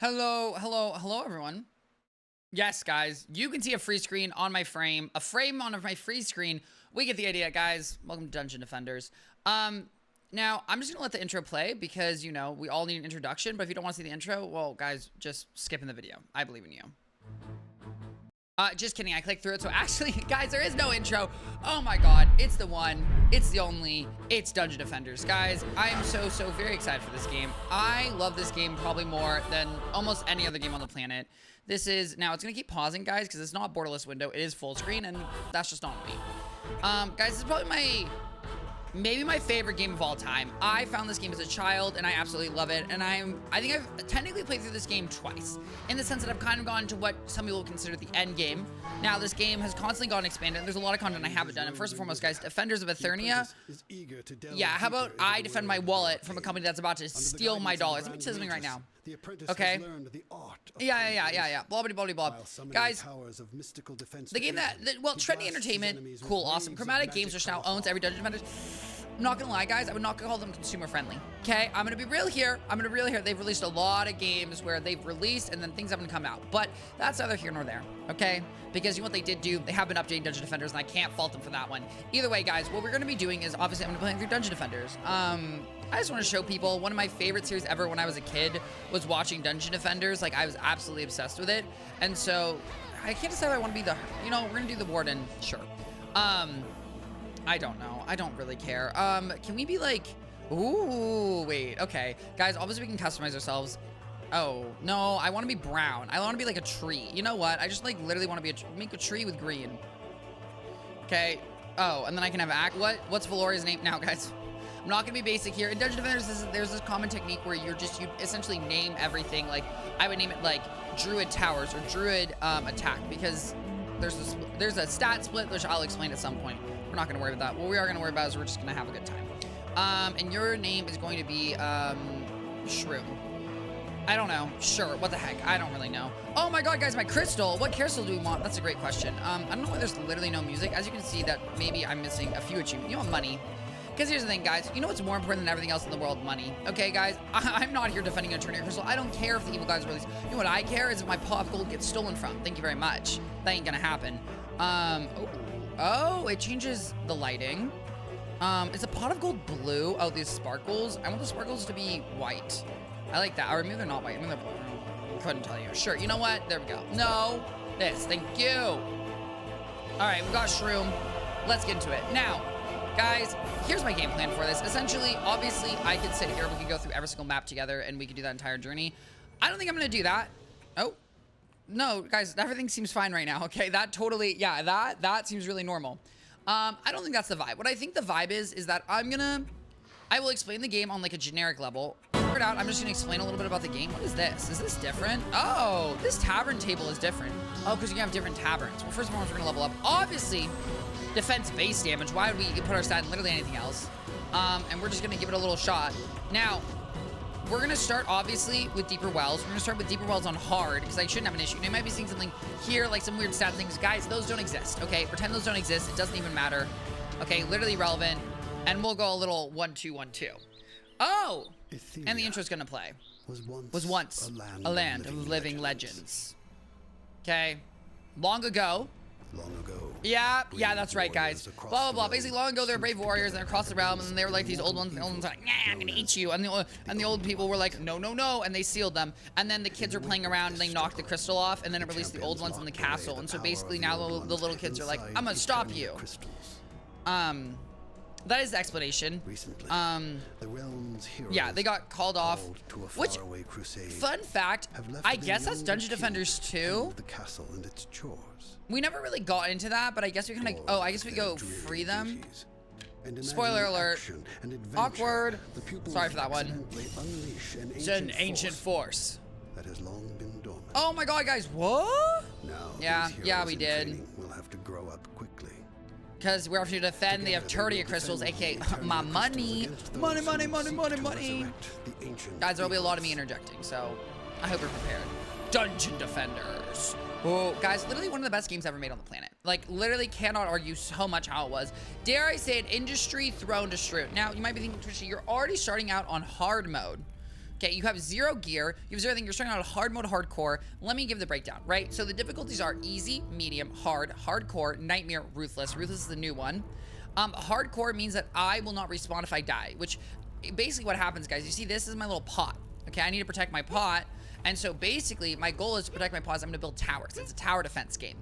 Hello, everyone. Yes, guys, you can see a free screen on my frame, a frame on my free screen. We get the idea, guys. Welcome to Dungeon Defenders. Now, I'm just gonna let the intro play because, you know, we all need an introduction, but if you don't want to see the intro, well, guys, just skip in the video. I believe in you. Just kidding, I clicked through it, so actually, guys, there is no intro. Oh my god, it's the one, it's the only, it's Dungeon Defenders. Guys, I am so very excited for this game. I love this game probably more than almost any other game on the planet. This is, now it's gonna keep pausing, guys, because it's not borderless window, it is full screen, and that's just not me. Guys, this is probably maybe my favorite game of all time. I found this game as a child and I absolutely love it. And I think I've technically played through this game twice in the sense that I've kind of gone to what some people consider the end game. Now this game has constantly gotten expanded and there's a lot of content I haven't done. And first and foremost, guys, Defenders of Eternia. Yeah, how about I defend my wallet from a company that's about to steal my dollars? Let me tell you something right now. Okay. Yeah. Blah, blah, blah, blah. Guys, the game well, Trendy Entertainment, cool, awesome. Chromatic Games, which now owns every Dungeon Defenders. I'm not gonna lie, guys, I would not call them consumer friendly. Okay, I'm gonna be real here. They've released a lot of games where they've released and then things haven't come out. But that's neither here nor there, okay? Because you know what they did do? They have been updating Dungeon Defenders, and I can't fault them for that one. Either way, guys, what we're gonna be doing is obviously I'm gonna be playing through Dungeon Defenders. I just want to show people one of my favorite series ever when I was a kid was watching Dungeon Defenders. Like, I was absolutely obsessed with it. And so I can't decide if I want to be the, you know, we're gonna do the warden, sure. I don't know. I don't really care. Can we be like, ooh, wait, okay. Guys, obviously we can customize ourselves. Oh, no, I want to be brown. I want to be like a tree. You know what? I just like literally want to be make a tree with green. Okay. Oh, and then I can have what's Valoria's name now, guys? I'm not gonna be basic here. In Dungeon Defenders, there's this common technique where you essentially name everything. Like, I would name it like Druid Towers or Druid Attack, because there's a stat split, which I'll explain at some point. We're not gonna worry about that. What we are gonna worry about is we're just gonna have a good time. And your name is going to be Shroom. I don't know. Sure, what the heck? I don't really know. Oh my god, guys, my crystal. What crystal do we want? That's a great question. I don't know why there's literally no music. As you can see, that maybe I'm missing a few achievements. You know, money. Because here's the thing, guys. You know what's more important than everything else in the world? Money. Okay, guys? I'm not here defending an Eternia Crystal. I don't care if the evil guys release. You know what I care is if my pot of gold gets stolen from. Thank you very much. That ain't gonna happen. Oh, it changes the lighting. Is a pot of gold blue? Oh, these sparkles. I want the sparkles to be white. I like that. Or maybe they're not white. Maybe they're blue. Couldn't tell you. Sure. You know what? There we go. No. This. Thank you. All right. We got Shroom. Let's get into it. Now, guys, here's my game plan for this. Essentially, obviously, I could sit here. We could go through every single map together, and we could do that entire journey. I don't think I'm going to do that. Oh. No, guys, everything seems fine right now, okay? That totally, yeah, that seems really normal. I don't think that's the vibe. What I think the vibe is that I will explain the game on like a generic level. Figure it out. I'm just gonna explain a little bit about the game. What is this? Is this different? Oh, this tavern table is different. Oh, because you can have different taverns. Well, first of all, we're gonna level up. Obviously, defense base damage. Why would we put our stat in literally anything else? And we're just gonna give it a little shot. Now, we're going to start, obviously, with Deeper Wells. We're going to start with Deeper Wells on hard, because I shouldn't have an issue. Now, you might be seeing something here, like some weird stat things. Guys, those don't exist, okay? Pretend those don't exist. It doesn't even matter. Okay, literally irrelevant. And we'll go a little 1-2-1-2. Oh! Etheria, and the intro's going to play. Was once a land of living legends. Okay. Long ago. Yeah, that's right, guys. Blah, blah, blah. Basically, long ago, there were brave warriors, and they're across the realm, and they were like these old ones, and the old ones were like, nah, I'm gonna eat you. And the old people were like, no, no, no, and they sealed them. And then the kids were playing around, and they knocked the crystal off, and then it released the old ones in the castle. And so basically now the little kids are like, I'm gonna stop you. That is the explanation. Yeah, they got called off. Which, fun fact, I guess that's Dungeon Defenders 2. We never really got into that, but I guess we kind of, I guess we go free them. Spoiler alert. Awkward. Sorry for that one. It's an ancient force. That has long been dormant. Oh my god, guys, what? Yeah, we did. We'll have to grow up quickly. Because we're have to defend the Eternia crystals, aka my money. Money. Guys, there'll be a lot of me interjecting, so I hope you're prepared. Dungeon Defenders. Oh, guys, literally one of the best games ever made on the planet. Like, literally cannot argue so much how it was. Dare I say it, industry thrown to Shroom. Now, you might be thinking, Trisha, you're already starting out on hard mode. Okay, you have 0 gear, you have 0 thing, you're starting out hard mode, hardcore. Let me give the breakdown, right? So the difficulties are easy, medium, hard, hardcore, nightmare, ruthless. Ruthless is the new one. Hardcore means that I will not respawn if I die, which basically what happens, guys, you see this is my little pot. Okay, I need to protect my pot. And so basically my goal is to protect my pots. I'm gonna build towers. It's a tower defense game.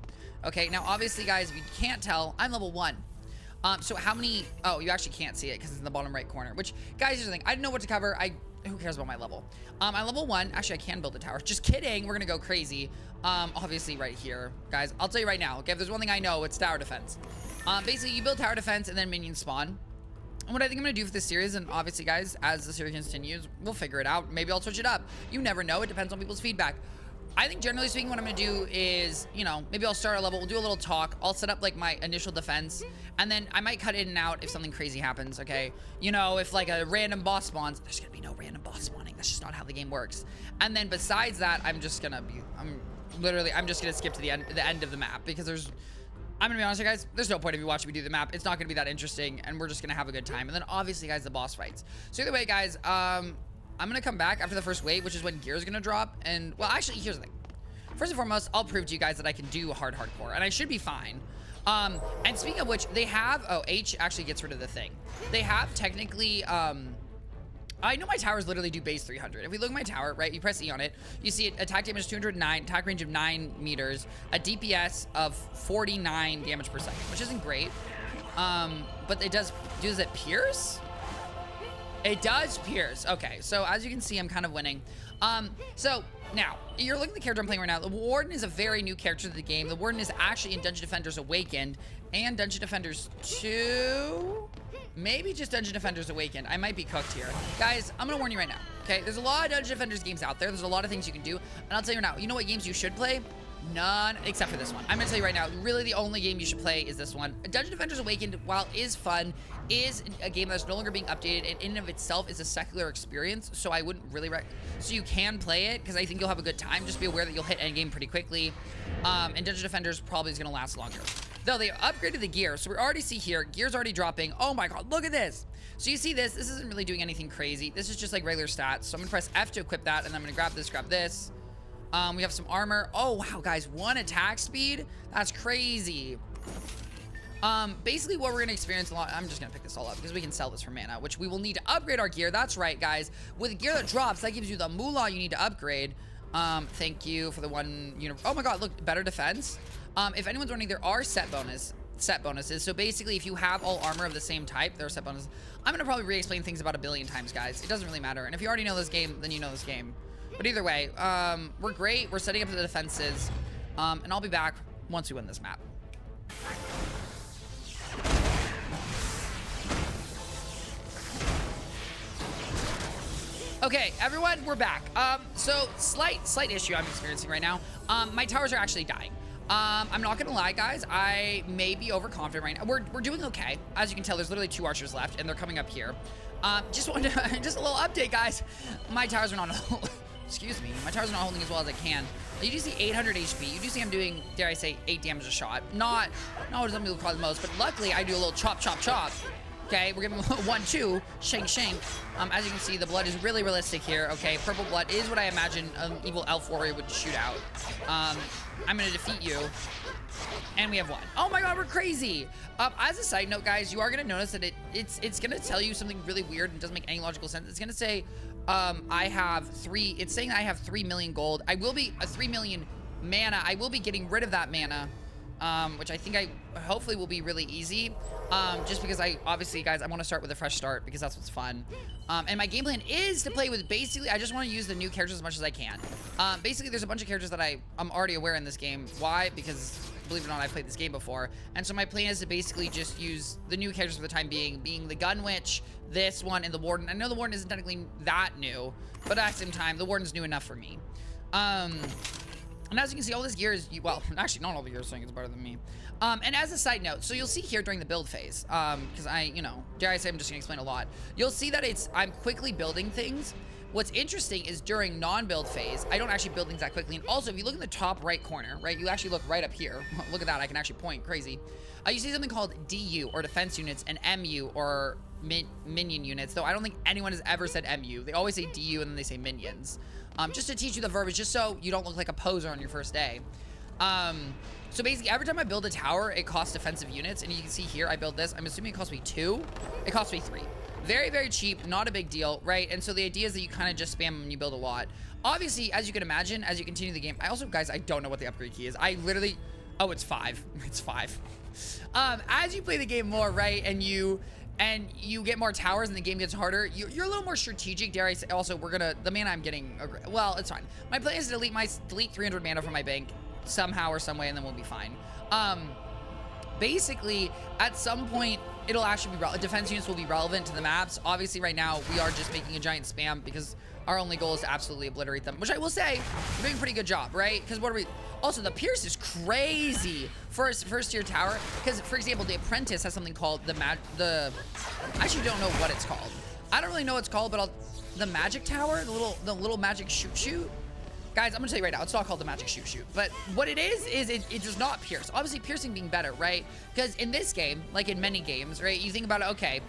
Okay, now obviously guys, if you can't tell, I'm level 1. So how many, oh, you actually can't see it because it's in the bottom right corner, which guys, here's the thing. I didn't know what to cover. Who cares about my level? I'm level 1. Actually, I can build a tower. Just kidding. We're gonna go crazy. Obviously right here, guys, I'll tell you right now. Okay, if there's one thing I know, it's tower defense. Basically you build tower defense and then minions spawn. And what I think I'm gonna do for this series, and obviously guys, as the series continues, we'll figure it out. Maybe I'll switch it up. You never know. It depends on people's feedback. I think generally speaking, what I'm gonna do is, you know, maybe I'll start a level, we'll do a little talk. I'll set up like my initial defense, and then I might cut in and out if something crazy happens, okay? You know, if like a random boss spawns, there's gonna be no random boss spawning. That's just not how the game works. And then besides that, I'm just gonna skip to the end of the map because I'm gonna be honest with you guys, there's no point if you watch me do the map. It's not gonna be that interesting, and we're just gonna have a good time. And then obviously, guys, the boss fights. So either way, guys, I'm gonna come back after the first wave, which is when gear is gonna drop. And well, actually, here's the thing. First and foremost, I'll prove to you guys that I can do hardcore, and I should be fine. And speaking of which, they have, oh, H actually gets rid of the thing. They have technically, I know my towers literally do base 300. If we look at my tower, right, you press E on it, you see it, attack damage 209, attack range of 9 meters, a DPS of 49 damage per second, which isn't great. But it does it pierce? It does pierce. Okay, so as you can see, I'm kind of winning. So now, you're looking at the character I'm playing right now. The Warden is a very new character to the game. The Warden is actually in Dungeon Defenders Awakened and Dungeon Defenders 2. Maybe just Dungeon Defenders Awakened. I might be cooked here. Guys, I'm gonna warn you right now, okay? There's a lot of Dungeon Defenders games out there. There's a lot of things you can do. And I'll tell you now, you know what games you should play? None, except for this one. I'm gonna tell you right now, really the only game you should play is this one. Dungeon Defenders Awakened, while is fun, is a game that's no longer being updated, and in and of itself is a secular experience, so I wouldn't really so you can play it, because I think you'll have a good time. Just be aware that you'll hit endgame pretty quickly, and Dungeon Defenders probably is gonna last longer. Though they upgraded the gear, so we already see here, gear's already dropping. Oh my god, look at this. So you see this isn't really doing anything crazy. This is just like regular stats, so I'm gonna press F to equip that, and I'm gonna grab this. We have some armor. Oh, wow, guys, 1 attack speed? That's crazy. Basically what we're gonna experience a lot, I'm just gonna pick this all up because we can sell this for mana, which we will need to upgrade our gear. That's right, guys. With gear that drops, that gives you the moolah you need to upgrade. Thank you for the one, oh my god, look, better defense. If anyone's wondering, there are set bonuses. So basically, if you have all armor of the same type, there are set bonuses. I'm gonna probably re-explain things about 1 billion times, guys. It doesn't really matter. And if you already know this game, then you know this game. But either way, we're great. We're setting up the defenses. And I'll be back once we win this map. Okay, everyone, we're back. So slight issue I'm experiencing right now. My towers are actually dying. I'm not gonna lie, guys. I may be overconfident right now. We're doing okay. As you can tell, there's literally 2 archers left, and they're coming up here. Just a little update, guys. My towers are not. Excuse me. My towers are not holding as well as I can. You do see 800 HP. You do see I'm doing, dare I say, 8 damage a shot. Not what some people call the most, but luckily I do a little chop, chop, chop. Okay, we're giving 1-2, shank, shank. As you can see, the blood is really realistic here. Okay, purple blood is what I imagine an evil elf warrior would shoot out. I'm gonna defeat you. And we have 1. Oh my god, we're crazy. As a side note, guys, you are gonna notice that it's gonna tell you something really weird and doesn't make any logical sense. It's gonna say, it's saying I have 3 million gold. I will be 3 million mana. I will be getting rid of that mana, which I think hopefully will be really easy. Just because obviously, guys, I want to start with a fresh start because that's what's fun. And my game plan is to play with basically, I just want to use the new characters as much as I can. Basically, there's a bunch of characters that I'm already aware in this game. Why? Because, believe it or not, I've played this game before. And so my plan is to basically just use the new characters for the time being the Gun Witch, this one, and the Warden. I know the Warden isn't technically that new, but at the same time, the Warden's new enough for me. And as you can see, all this gear is, well, actually, not all the gear is saying it's better than me. And as a side note, so you'll see here during the build phase, because dare I say, I'm just gonna explain a lot. You'll see that I'm quickly building things. What's interesting is during non-build phase, I don't actually build things that quickly. And also, if you look in the top right corner, right, you actually look right up here. Look at that, I can actually point, crazy. You see something called DU, or Defense Units, and MU, or minion units, though I don't think anyone has ever said MU. They always say DU and then they say minions. Just to teach you the verbiage, just so you don't look like a poser on your first day. So basically, every time I build a tower, it costs defensive units. And you can see here, I build this. I'm assuming it cost me 2. It cost me 3. Very, very cheap. Not a big deal, right? And so the idea is that you kind of just spam when you build a lot. Obviously, as you can imagine, as you continue the game, guys, I don't know what the upgrade key is. I literally, oh, it's 5. It's 5. As you play the game more, right, and you get more towers and the game gets harder, you're a little more strategic, dare I say. Also, the mana I'm getting, well, it's fine. My plan is to delete 300 mana from my bank somehow or some way, and then we'll be fine. Basically, at some point, it'll actually be defense units will be relevant to the maps. Obviously, right now, we are just making a giant spam because our only goal is to absolutely obliterate them, which I will say, we're doing a pretty good job, right? Because what are we... Also, the Pierce is crazy for a first tier tower. Because, for example, the Apprentice has something called I actually don't know what it's called. I don't really know what it's called, but the Magic Tower, the little Magic Shoot. Guys, I'm gonna tell you right now, it's not called the Magic Shoot. But what it is it does not pierce. Obviously, piercing being better, right? Because in this game, like in many games, right, you think about it, okay,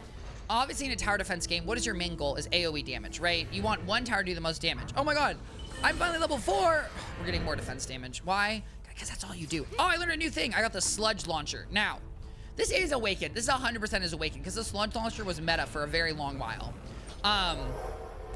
obviously in a tower defense game, what is your main goal? Is AoE damage, right? You want one tower to do the most damage. Oh my god, I'm finally level 4. We're getting more defense damage. Why? Because that's all you do. Oh, I learned a new thing. I got the Sludge Launcher. Now, this is Awakened. This is 100% is Awakened, because the Sludge Launcher was meta for a very long while.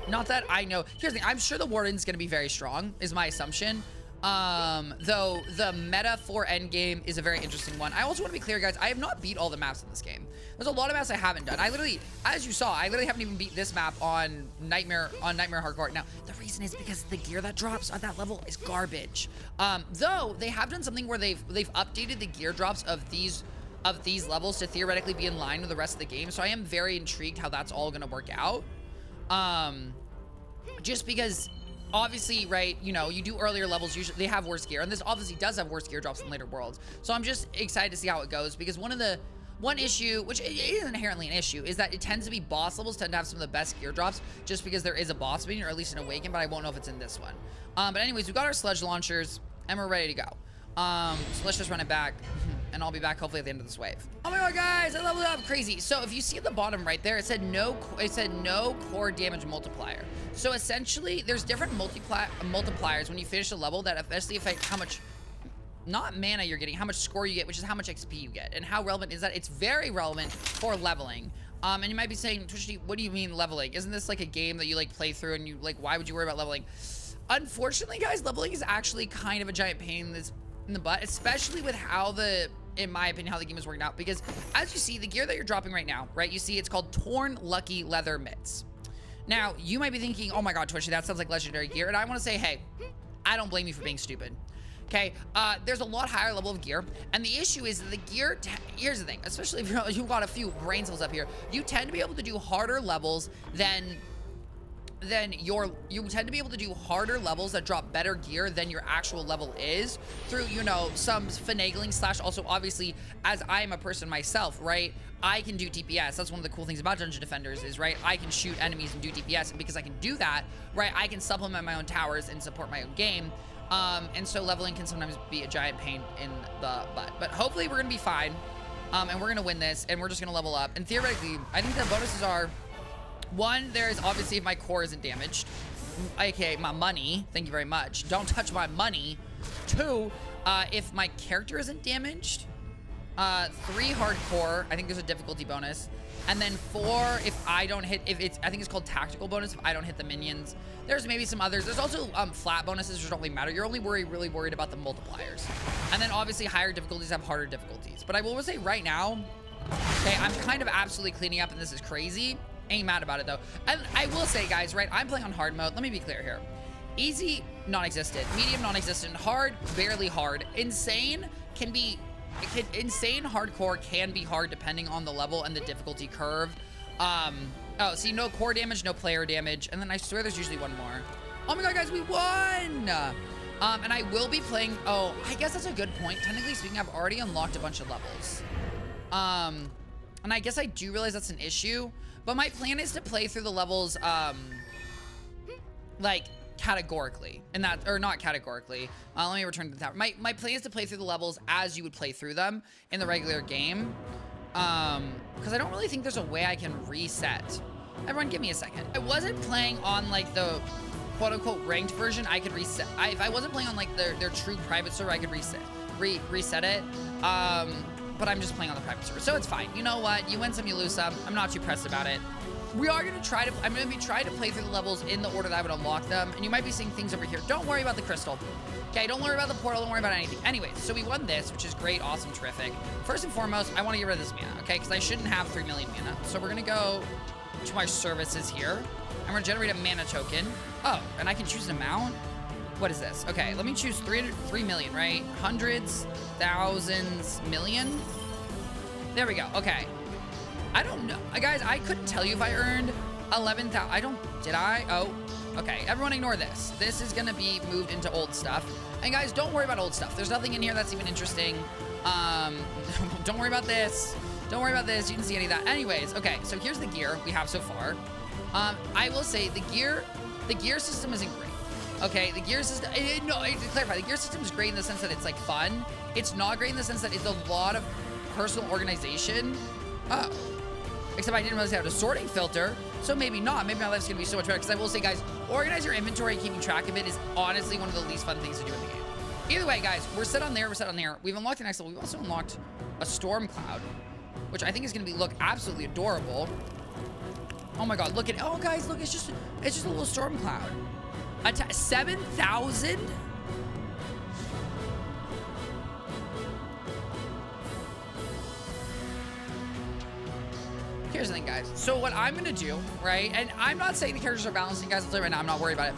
Not that I know. Here's the thing. I'm sure the Warden's going to be very strong, is my assumption. Though the meta for endgame is a very interesting one. I also want to be clear, guys, I have not beat all the maps in this game. There's a lot of maps I haven't done. I literally, as you saw, I literally haven't even beat this map on Nightmare Hardcore. Now, the reason is because the gear that drops at that level is garbage. Though they have done something where they've updated the gear drops of these levels to theoretically be in line with the rest of the game. So I am very intrigued how that's all going to work out. Just because obviously, right, you know, you do earlier levels, usually they have worse gear, and this obviously does have worse gear drops in later worlds. So I'm just excited to see how it goes, because one issue, which is inherently an issue, is that it tends to be boss levels tend to have some of the best gear drops, just because there is a boss minion, or at least an Awaken, but I won't know if it's in this one. But anyways, we've got our Sludge Launchers, and we're ready to go. So let's just run it back, and I'll be back hopefully at the end of this wave. Oh my god, guys, I leveled up crazy. So if you see at the bottom right there, it said no core damage multiplier. So essentially, there's different multipliers when you finish a level that eventually affect how much, not mana you're getting, how much score you get, which is how much XP you get. And how relevant is that? It's very relevant for leveling. And you might be saying, Twitch, what do you mean leveling? Isn't this like a game that you like play through and you like, why would you worry about leveling? Unfortunately, guys, leveling is actually kind of a giant pain in the butt, especially with how in my opinion, how the game is working out. Because as you see, the gear that you're dropping right now, right, you see it's called Torn Lucky Leather Mitts. Now, you might be thinking, oh my god, Twitchy, that sounds like legendary gear. And I want to say, hey, I don't blame you for being stupid. Okay, there's a lot higher level of gear. And the issue is that the gear, here's the thing, especially if you've got a few brain cells up here, you tend to be able to do harder levels you tend to be able to do harder levels that drop better gear than your actual level is through, you know, some finagling / also obviously, as I am a person myself, right, I can do DPS. That's one of the cool things about Dungeon Defenders is, right, I can shoot enemies and do DPS, and because I can do that, right, I can supplement my own towers and support my own game. And so leveling can sometimes be a giant pain in the butt, but hopefully we're gonna be fine, and we're gonna win this, and we're just gonna level up. And theoretically, I think the bonuses are, one, there is obviously if my core isn't damaged, aka my money, thank you very much, don't touch my money. 2, if my character isn't damaged. 3, hardcore, I think there's a difficulty bonus. And then 4, if I don't hit, I think it's called tactical bonus, if I don't hit the minions. There's maybe some others. There's also flat bonuses, which don't really matter. You're only really worried about the multipliers. And then obviously higher difficulties have harder difficulties. But I will say right now, okay, I'm kind of absolutely cleaning up, and this is crazy. Ain't mad about it though. And I will say, guys, right, I'm playing on hard mode. Let me be clear here. Easy, non-existent. Medium, non-existent. Hard, barely hard. Insane hardcore can be hard depending on the level and the difficulty curve. Oh, see, no core damage, no player damage, and then I swear there's usually one more. Oh my god, guys, we won! And I will be playing, oh, I guess that's a good point. Technically speaking, I've already unlocked a bunch of levels. And I guess I do realize that's an issue, but my plan is to play through the levels, like, categorically, and that, or not categorically. Let me return to the tower. My plan is to play through the levels as you would play through them in the regular game. Because I don't really think there's a way I can reset. Everyone, give me a second. I wasn't playing on like the quote-unquote ranked version. I could reset. If I wasn't playing on like their true private server, I could reset it. But I'm just playing on the private server, so it's fine. You know what? You win some, you lose some. I'm not too pressed about it. We are gonna try to. I'm gonna be trying to play through the levels in the order that I would unlock them, and you might be seeing things over here. Don't worry about the crystal. Okay, don't worry about the portal. Don't worry about anything. Anyways, so we won this, which is great, awesome, terrific. First and foremost, I want to get rid of this mana, okay? Because I shouldn't have 3 million mana. So we're gonna go to my services here, and we're gonna generate a mana token. Oh, and I can choose an amount. What is this? Okay, let me choose 3 million, right? Hundreds, thousands, million. There we go. Okay. I don't know. Guys, I couldn't tell you if I earned 11,000. Did I? Oh, okay. Everyone ignore this. This is going to be moved into old stuff. And guys, don't worry about old stuff. There's nothing in here that's even interesting. Don't worry about this. Don't worry about this. You didn't see any of that. Anyways, okay. So here's the gear we have so far. I will say the gear system isn't great. Okay, the gear system, no, to clarify, the gear system is great in the sense that it's like fun. It's not great in the sense that it's a lot of personal organization. Oh, except I didn't realize I had a sorting filter, so maybe not. Maybe my life's gonna be so much better, because I will say, guys, organize your inventory and keeping track of it is honestly one of the least fun things to do in the game. Either way, guys, we're set on there, we're set on there. We've unlocked the next level. We've also unlocked a storm cloud, which I think is gonna look absolutely adorable. Oh my God, look at, oh guys, look, it's just a little storm cloud. 7,000? Here's the thing, guys. So what I'm gonna do, right? And I'm not saying the characters are balancing, guys. I'll tell you right now, I'm not worried about it.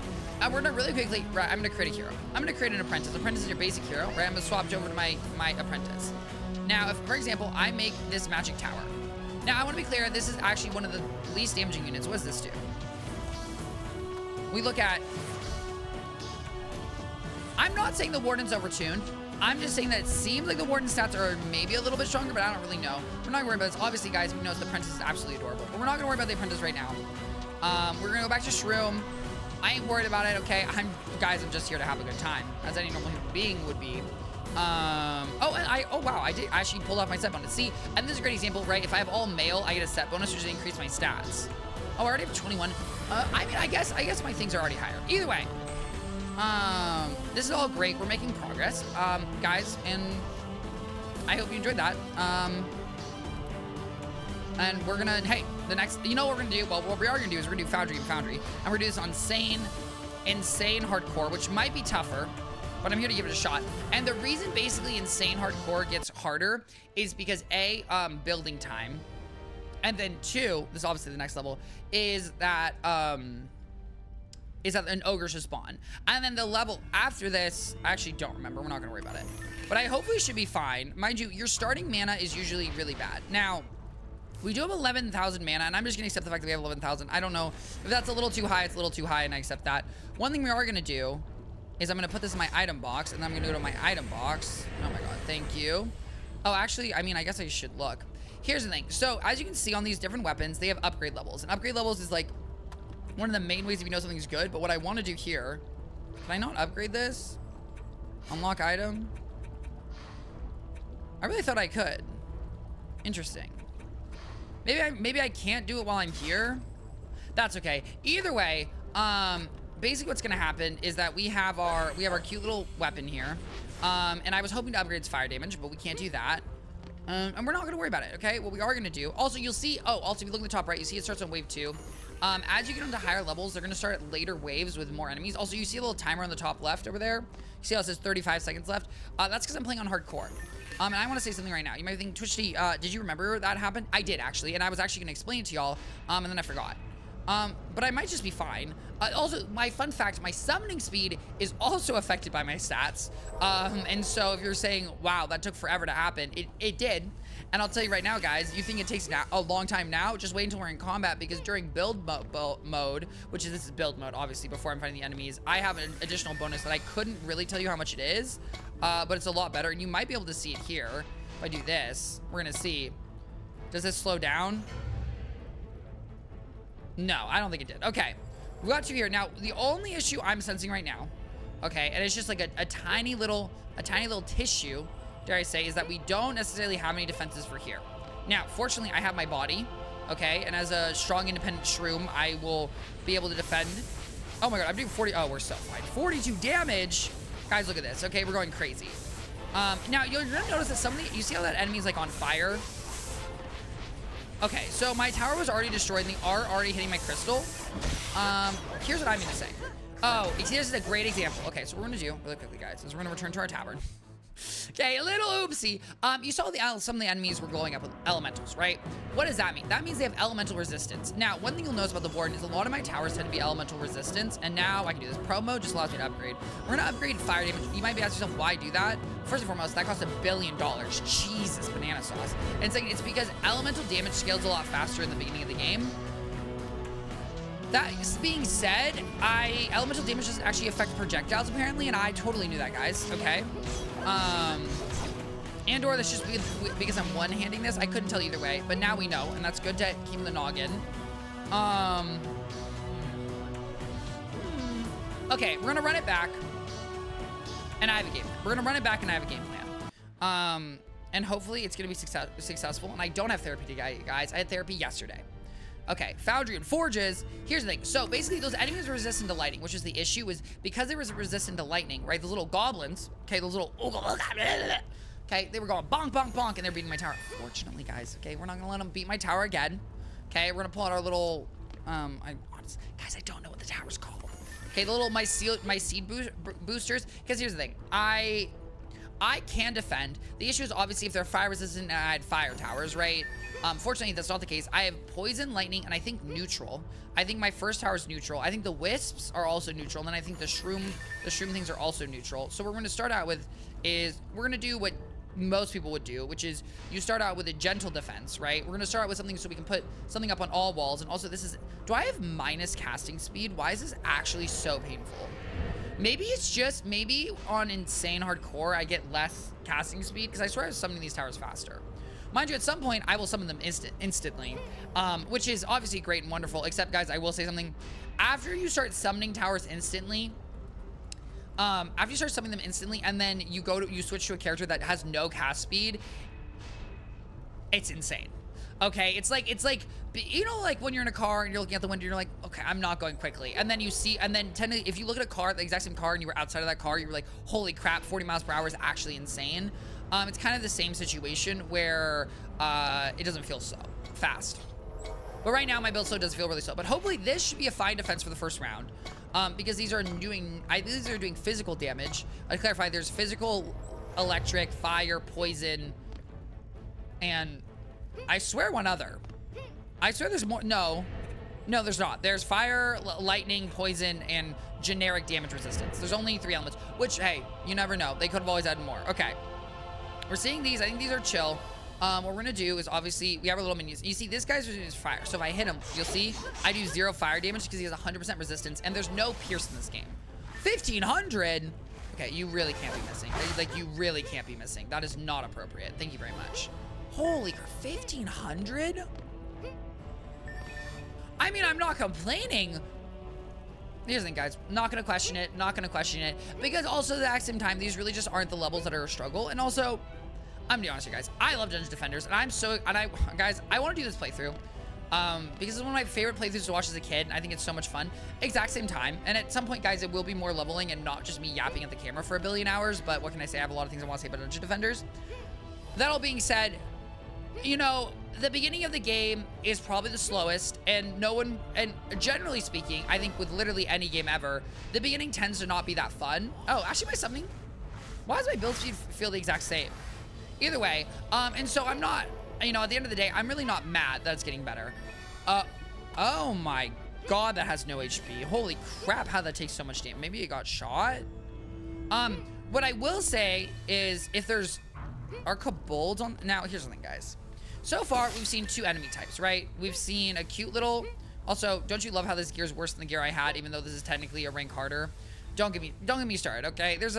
We're gonna really quickly, right? I'm gonna create a hero. I'm gonna create an apprentice. Apprentice is your basic hero, right? I'm gonna swap over to my apprentice. Now, if, for example, I make this magic tower. Now, I want to be clear. This is actually one of the least damaging units. What does this do? We look at. I'm not saying the Warden's overtuned. I'm just saying that it seems like the Warden stats are maybe a little bit stronger, but I don't really know. We're not worried about this. Obviously, guys, we know the Apprentice is absolutely adorable, but we're not gonna worry about the Apprentice right now. We're gonna go back to Shroom. I ain't worried about it, okay? I'm just here to have a good time, as any normal human being would be. Oh wow, I did actually pull off my set bonus. See, and this is a great example, right? If I have all male, I get a set bonus, which is increase my stats. Oh, I already have 21. I mean, I guess my things are already higher. Either way. This is all great. We're making progress, guys, and I hope you enjoyed that. And we're gonna, hey, the next, you know what we're gonna do? Well, what we are gonna do is we're gonna do Foundry, and we're gonna do this on insane hardcore, which might be tougher, but I'm here to give it a shot. And the reason basically insane hardcore gets harder is because A, building time, and then 2, this is obviously the next level, is that an ogre should spawn. And then the level after this, I actually don't remember. We're not gonna worry about it. But I hopefully should be fine. Mind you, your starting mana is usually really bad. Now, we do have 11,000 mana, and I'm just gonna accept the fact that we have 11,000. I don't know if that's a little too high. It's a little too high, and I accept that. One thing we are gonna do is I'm gonna put this in my item box, and then I'm gonna go to my item box. Oh my God, thank you. Oh, actually, I mean, I guess I should look. Here's the thing. So as you can see on these different weapons, they have upgrade levels, and upgrade levels is like one of the main ways if you know something's good. But what I want to do here, can I not upgrade this? Unlock item. I really thought I could. Interesting. Maybe I can't do it while I'm here. That's okay. Either way, basically what's gonna happen is that we have our cute little weapon here, and I was hoping to upgrade its fire damage, but we can't do that. And we're not gonna worry about it, okay? What we are gonna do, also you'll see, also if you look at the top right, you see it starts on wave 2. As you get into higher levels, they're gonna start at later waves with more enemies. Also, you see a little timer on the top left over there. You see how it says 35 seconds left? That's because I'm playing on hardcore. And I want to say something right now. You might think, Twitch T, did you remember that happened? I did, actually, and I was actually gonna explain it to y'all, and then I forgot. But I might just be fine. Also, my fun fact, my summoning speed is also affected by my stats. And so if you're saying, wow, that took forever to happen, it did. And I'll tell you right now, guys, you think it takes a long time now? Just wait until we're in combat, because during build mode, which is, this is build mode, obviously, before I'm fighting the enemies, I have an additional bonus that I couldn't really tell you how much it is, but it's a lot better, and you might be able to see it here. If I do this, we're gonna see. Does this slow down? No, I don't think it did. Okay, we got to here. Now, the only issue I'm sensing right now, okay, and it's just like a tiny little tissue, dare I say, is that we don't necessarily have any defenses for here. Now, fortunately, I have my body, okay? And as a strong, independent shroom, I will be able to defend. Oh my god, I'm doing 40. Oh, we're so fine. 42 damage. Guys, look at this. Okay, we're going crazy. Now, you're gonna notice that some of the, you see how that enemy's like on fire? Okay, so my tower was already destroyed and they are already hitting my crystal. Here's what I'm gonna say. Oh, this is a great example. Okay, so what we're gonna do really quickly, guys, is we're gonna return to our tavern. Okay, a little oopsie. You saw some of the enemies were glowing up with elementals, right? What does that mean? That means they have elemental resistance. Now, one thing you'll notice about the board is a lot of my towers tend to be elemental resistance, and now I can do this. Pro mode just allows me to upgrade. We're gonna upgrade fire damage. You might be asking yourself, why do that? First and foremost, that costs $1 billion. Jesus, banana sauce. And second, it's because elemental damage scales a lot faster in the beginning of the game. That being said, elemental damage doesn't actually affect projectiles apparently, and I totally knew that, guys. Okay. And/or that's just because I'm one-handing this. I couldn't tell either way, but now we know, and that's good to keep the noggin. Okay, we're gonna run it back, and I have a game plan. We're gonna run it back, and I have a game plan. And hopefully it's gonna be successful. And I don't have therapy today, guys. I had therapy yesterday. Okay, Foundry and Forges. Here's the thing. So basically, those enemies are resistant to lightning, which is the issue, is because they were resistant to lightning, right? Those little goblins, okay, those little, okay, they were going bonk, bonk, bonk, and they're beating my tower. Fortunately, guys, okay, we're not gonna let them beat my tower again. Okay, we're gonna pull out our little, guys, I don't know what the tower's called. Okay, the little my seed boosters. Because here's the thing, I can defend. The issue is obviously if they're fire resistant and I had fire towers, right? Fortunately, that's not the case. I have poison, lightning, and I think neutral. I think my first tower is neutral. I think the wisps are also neutral. And then I think the shroom things are also neutral. So what we're going to start out with is we're going to do what most people would do, which is you start out with a gentle defense, right? We're going to start out with something so we can put something up on all walls. And also this is, do I have minus casting speed? Why is this actually so painful? Maybe it's just, maybe on insane hardcore, I get less casting speed because I swear I was summoning these towers faster. Mind you, at some point, I will summon them instantly, which is obviously great and wonderful, except, guys, I will say something. After you start summoning towers instantly, and then you switch to a character that has no cast speed, it's insane. Okay, it's like, you know, like when you're in a car and you're looking out the window, you're like, okay, I'm not going quickly. And then you see, and then if you look at a car, the exact same car, and you were outside of that car, you were like, holy crap, 40 miles per hour is actually insane. It's kind of the same situation where it doesn't feel so fast. But right now, my build slow does feel really slow. But hopefully, this should be a fine defense for the first round. Because these are doing physical damage. I clarify, there's physical, electric, fire, poison, and I swear one other. I swear there's more. No, there's not. There's fire, lightning, poison, and generic damage resistance. There's only 3 elements, which, hey, you never know. They could have always added more. Okay. We're seeing these. I think these are chill. What we're going to do is, obviously, we have our little minions. You see, this guy's using his fire. So if I hit him, you'll see I do 0 fire damage because he has 100% resistance, and there's no pierce in this game. 1,500? Okay, you really can't be missing. Like, you really can't be missing. That is not appropriate. Thank you very much. Holy crap, 1,500? I mean, I'm not complaining. Here's the thing, guys. Not gonna question it. Not gonna question it. Because also at the exact same time, these really just aren't the levels that are a struggle. And also, I'm gonna be honest with you guys. I love Dungeon Defenders, and guys, I want to do this playthrough. Because it's one of my favorite playthroughs to watch as a kid. And I think it's so much fun. Exact same time. And at some point, guys, it will be more leveling and not just me yapping at the camera for 1 billion hours. But what can I say? I have a lot of things I want to say about Dungeon Defenders. That all being said, you know, the beginning of the game is probably the slowest, and generally speaking, I think with literally any game ever, the beginning tends to not be that fun. Oh, actually, why does my build speed feel the exact same? Either way, and so I'm not, you know, at the end of the day, I'm really not mad that it's getting better. Oh my god, that has no HP. Holy crap, how that takes so much damage. Maybe it got shot? What I will say is, if there's, are kobolds on, now here's the thing, guys. So far, we've seen 2 enemy types, right? We've seen a cute little, also, don't you love how this gear is worse than the gear I had, even though this is technically a rank harder? Don't get me started, okay? There's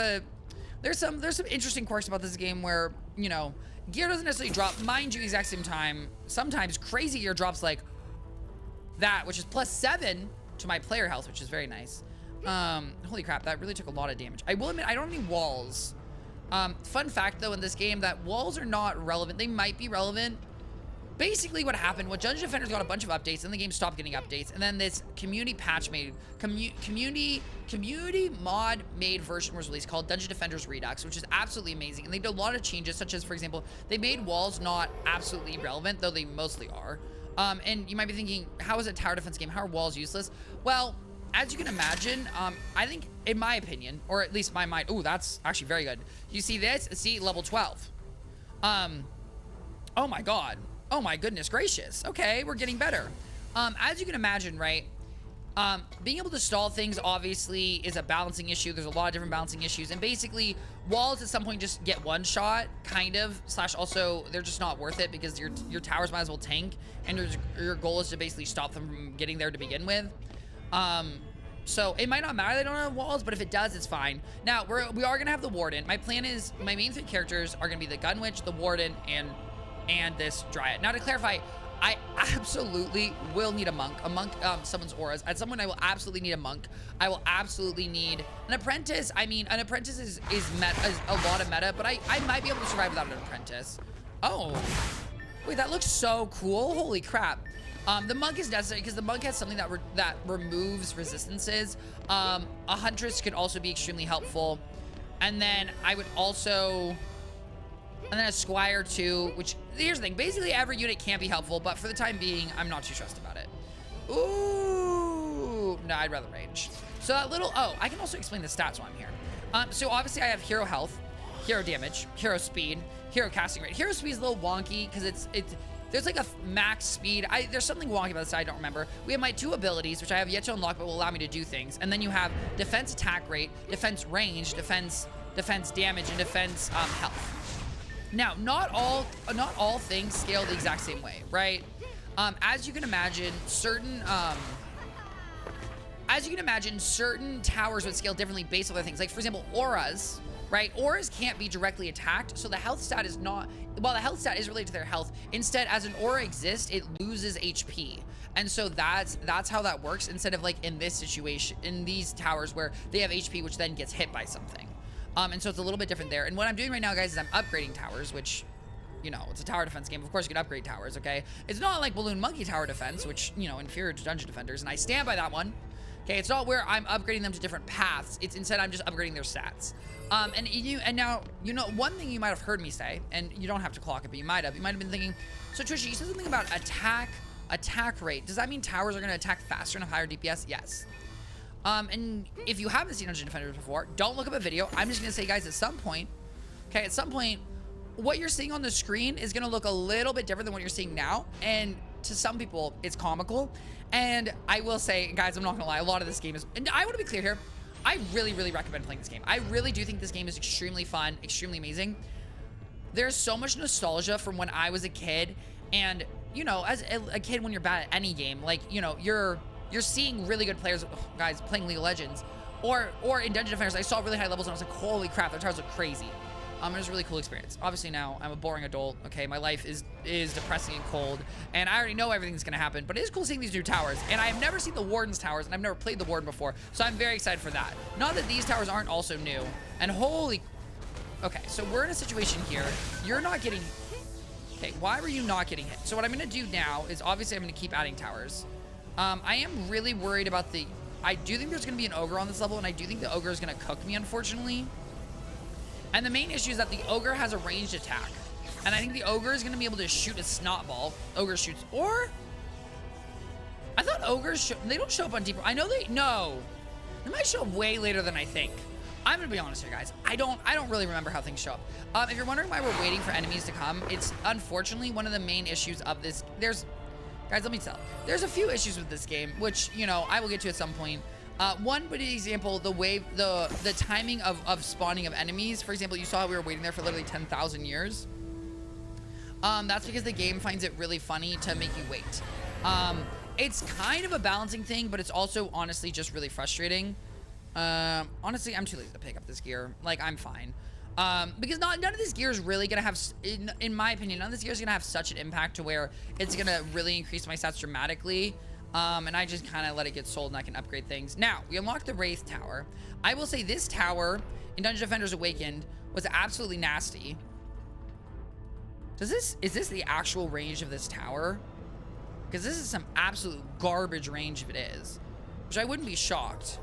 some interesting quirks about this game where, you know, gear doesn't necessarily drop, mind you, exact same time. Sometimes crazy gear drops like that, which is +7 to my player health, which is very nice. Holy crap, that really took a lot of damage. I will admit, I don't have any walls. Fun fact, though, in this game, that walls are not relevant. They might be relevant basically what happened, Dungeon Defenders got a bunch of updates, and the game stopped getting updates, and then this community patch made, community mod made version was released called Dungeon Defenders Redux, which is absolutely amazing. And they did a lot of changes, such as, for example, they made walls not absolutely irrelevant, though they mostly are. And you might be thinking, how is a tower defense game? How are walls useless? Well, as you can imagine, I think, in my opinion, or at least my mind, ooh, that's actually very good. You see this? See, level 12. Oh my God. Oh my goodness gracious. Okay, we're getting better. As you can imagine, right? Being able to stall things obviously is a balancing issue. There's a lot of different balancing issues, and basically walls at some point just get one shot, kind of, slash also they're just not worth it because your towers might as well tank, and your goal is to basically stop them from getting there to begin with. So it might not matter they don't have walls, but if it does, it's fine. Now we are gonna have the Warden. My plan is my main 3 characters are gonna be the Gun Witch, the Warden, and this Dryad. Now to clarify, I absolutely will need a monk. A monk summons auras. At some point, I will absolutely need a monk. I will absolutely need an apprentice. I mean, an apprentice is a lot of meta, but I might be able to survive without an apprentice. Oh, wait, that looks so cool. Holy crap. The monk is necessary because the monk has something that removes resistances. A huntress could also be extremely helpful. And then I would also... And then a squire too, which, here's the thing, basically every unit can be helpful, but for the time being, I'm not too stressed about it. Ooh, no, I'd rather range. So that little, oh, I can also explain the stats while I'm here. So obviously I have hero health, hero damage, hero speed, hero casting rate. Hero speed is a little wonky because there's like a max speed. There's something wonky about this, I don't remember. We have my 2 abilities, which I have yet to unlock, but will allow me to do things. And then you have defense attack rate, defense range, defense damage, and defense health. Now, not all things scale the exact same way, right? As you can imagine, certain towers would scale differently based on other things. Like, for example, auras, right? Auras can't be directly attacked, so the health stat is not... Well, the health stat is related to their health. Instead, as an aura exists, it loses HP. And so that's how that works, instead of like in this situation, in these towers where they have HP, which then gets hit by something. And so it's a little bit different there. And what I'm doing right now, guys, is I'm upgrading towers, which, you know, it's a tower defense game. Of course, you can upgrade towers, okay? It's not like Balloon Monkey Tower Defense, which, you know, inferior to Dungeon Defenders, and I stand by that one. Okay, it's not where I'm upgrading them to different paths. It's instead I'm just upgrading their stats. And now, you know, one thing you might have heard me say, and you don't have to clock it, but you might have been thinking, so Trisha, you said something about attack rate. Does that mean towers are going to attack faster and have higher DPS? Yes. And if you haven't seen Dungeon Defenders before, don't look up a video. I'm just going to say, guys, at some point, what you're seeing on the screen is going to look a little bit different than what you're seeing now. And to some people, it's comical. And I will say, guys, I'm not going to lie, a lot of this game is... And I want to be clear here. I really, really recommend playing this game. I really do think this game is extremely fun, extremely amazing. There's so much nostalgia from when I was a kid. And, you know, as a kid, when you're bad at any game, like, you know, you're seeing really good players, guys, playing League of Legends, or in Dungeon Defenders, I saw really high levels and I was like, holy crap, their towers look crazy. It was a really cool experience. Obviously now I'm a boring adult, okay? My life is depressing and cold, and I already know everything's gonna happen, but it is cool seeing these new towers, and I have never seen the Warden's towers, and I've never played the Warden before, so I'm very excited for that. Not that these towers aren't also new, and holy... Okay, so we're in a situation here. You're not getting... Okay, why were you not getting hit? So what I'm gonna do now is, obviously I'm gonna keep adding towers. I am really worried about the... I do think there's going to be an ogre on this level, and I do think the ogre is going to cook me, unfortunately. And the main issue is that the ogre has a ranged attack. And I think the ogre is going to be able to shoot a snot ball. Ogre shoots... Or... I thought ogres... They don't show up on deeper... I know they... No. They might show up way later than I think. I'm going to be honest here, guys. I don't really remember how things show up. If you're wondering why we're waiting for enemies to come, it's unfortunately one of the main issues of this... Guys, let me tell. There's a few issues with this game, which, you know, I will get to at some point. One good example, the timing of spawning of enemies. For example, you saw we were waiting there for literally 10,000 years. That's because the game finds it really funny to make you wait. It's kind of a balancing thing, but it's also honestly just really frustrating. Honestly, I'm too lazy to pick up this gear. Like, I'm fine. Because none of this gear is really going to have, in my opinion, none of this gear is going to have such an impact to where it's going to really increase my stats dramatically. And I just kind of let it get sold and I can upgrade things. Now, we unlocked the Wraith Tower. I will say this tower in Dungeon Defenders Awakened was absolutely nasty. Is this the actual range of this tower? Because this is some absolute garbage range if it is, which I wouldn't be shocked.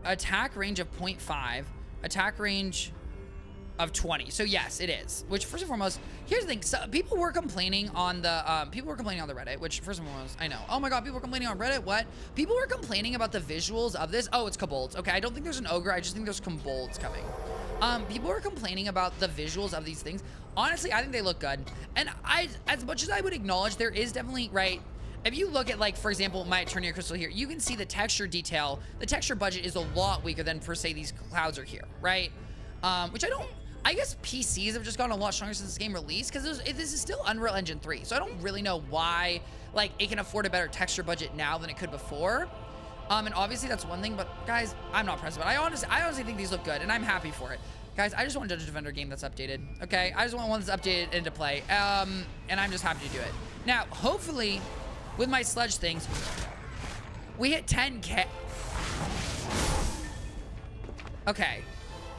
Attack range of 0.5, attack range of 20. So yes, it is. Which first and foremost, here's the thing. So people were complaining on the Reddit, which first and foremost, I know. Oh my god, people were complaining on Reddit. What? People were complaining about the visuals of this. Oh, it's kobolds. Okay, I don't think there's an ogre. I just think there's kobolds coming. People were complaining about the visuals of these things. Honestly, I think they look good. And as much as I would acknowledge, there is definitely, right, if you look at, like, for example, my Eternia Crystal here, you can see the texture detail. The texture budget is a lot weaker than, for say, these clouds are here, right? Which I guess PCs have just gotten a lot stronger since this game released, because this is still Unreal Engine 3, so I don't really know why, like, it can afford a better texture budget now than it could before. And obviously that's one thing, but guys, I'm not pressed about it. I honestly think these look good, and I'm happy for it. Guys, I just want a Dungeon Defender game that's updated, okay? I just want one that's updated into play, and I'm just happy to do it. Now, hopefully, with my sludge things, we hit 10K. Okay.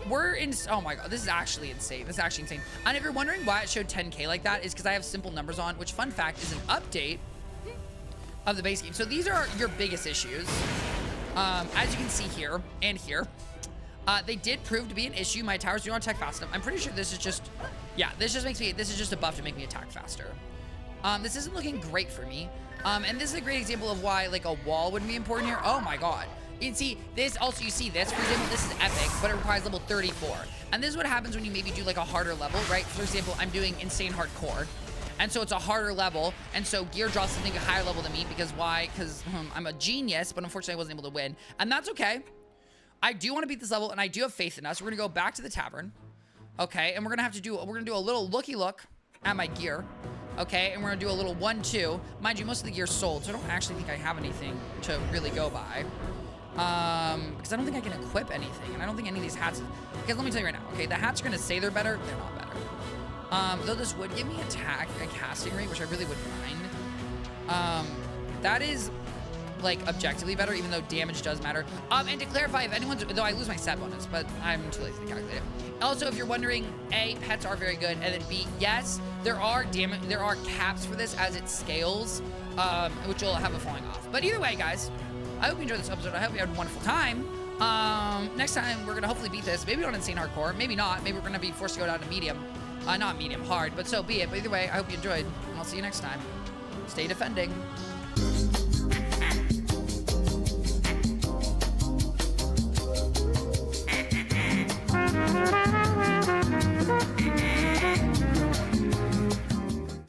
Oh my god, this is actually insane. This is actually insane. And if you're wondering why it showed 10K like that, is because I have simple numbers on, which, fun fact, is an update of the base game. So these are your biggest issues. As you can see here and here, they did prove to be an issue. My towers do not attack fast enough. I'm pretty sure this is just, yeah, this is just a buff to make me attack faster. This isn't looking great for me. And this is a great example of why, like, a wall wouldn't be important here. Oh my god. You can see this, also you see this, for example, this is epic, but it requires level 34. And this is what happens when you maybe do like a harder level, right? For example, I'm doing insane hardcore. And so it's a harder level. And so Gear draws something a higher level than me because why? Because I'm a genius, but unfortunately I wasn't able to win. And that's okay. I do want to beat this level and I do have faith in us. We're going to go back to the tavern. Okay. And we're going to do a little looky look at my gear. Okay. And we're going to do a little 1-2. Mind you, most of the gear's sold, so I don't actually think I have anything to really go by. Because I don't think I can equip anything, and I don't think any of these hats, because let me tell you right now, okay, the hats are gonna say they're better, they're not better. Though this would give me a casting rate, which I really wouldn't mind. That is, like, objectively better, even though damage does matter. And to clarify, if anyone's, though I lose my set bonus, but I'm too lazy to calculate it. Also, if you're wondering, A, pets are very good, and then B, yes, there are caps for this as it scales, which will have a falling off. But either way, guys, I hope you enjoyed this episode. I hope you had a wonderful time. Next time, we're going to hopefully beat this. Maybe on Insane Hardcore. Maybe not. Maybe we're going to be forced to go down to medium. Not medium, hard. But so be it. But either way, I hope you enjoyed. And I'll see you next time. Stay defending.